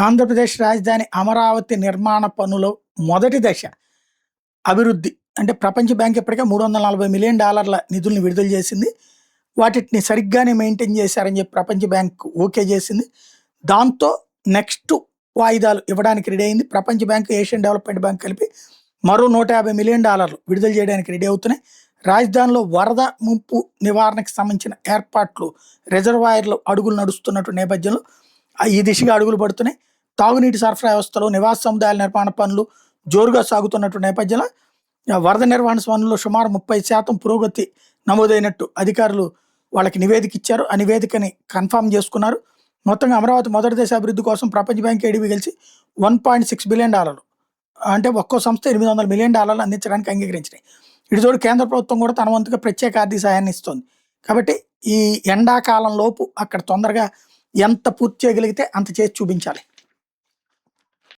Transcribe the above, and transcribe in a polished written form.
ఆంధ్రప్రదేశ్ రాజధాని అమరావతి నిర్మాణ పనులో మొదటి దశ అభివృద్ధి అంటే ప్రపంచ బ్యాంక్ ఇప్పటికే $340 మిలియన్ నిధుల్ని విడుదల చేసింది. వాటిని సరిగ్గానే మెయింటైన్ చేశారని చెప్పి ప్రపంచ బ్యాంక్ ఓకే చేసింది. దాంతో నెక్స్ట్ వాయిదాలు ఇవ్వడానికి రెడీ అయింది. ప్రపంచ బ్యాంక్, ఏషియన్ డెవలప్మెంట్ బ్యాంక్ కలిపి మరో $150 మిలియన్ విడుదల చేయడానికి రెడీ అవుతున్నాయి. రాజధానిలో వరద ముంపు నివారణకు సంబంధించిన ఏర్పాట్లు, రిజర్వాయర్లు అడుగులు నడుస్తున్నటువంటి నేపథ్యంలో ఈ దిశగా అడుగులు పడుతున్నాయి. తాగునీటి సరఫరా వ్యవస్థలో నివాస సముదాయాల నిర్మాణ పనులు జోరుగా సాగుతున్నటువంటి నేపథ్యంలో వరద నిర్వహణ పనుల్లో సుమారు 30% పురోగతి నమోదైనట్టు అధికారులు వాళ్ళకి నివేదిక ఇచ్చారు. ఆ నివేదికని కన్ఫర్మ్ చేసుకున్నారు. మొత్తంగా అమరావతి మొదటి దశ అభివృద్ధి కోసం ప్రపంచ బ్యాంక్, ఏడీబీ కలిసి $1.6 బిలియన్ అంటే ఒక్కో సంస్థ $800 మిలియన్ అందించడానికి అంగీకరించినాయి. ఇటు తోడు కేంద్ర ప్రభుత్వం కూడా తన వంతుగా ప్రత్యేక ఆర్థిక సహాయాన్ని ఇస్తుంది. కాబట్టి ఈ ఎండాకాలం లోపు అక్కడ తొందరగా ఎంత పూర్తి చేయగలిగితే అంత చేసి చూపించాలి.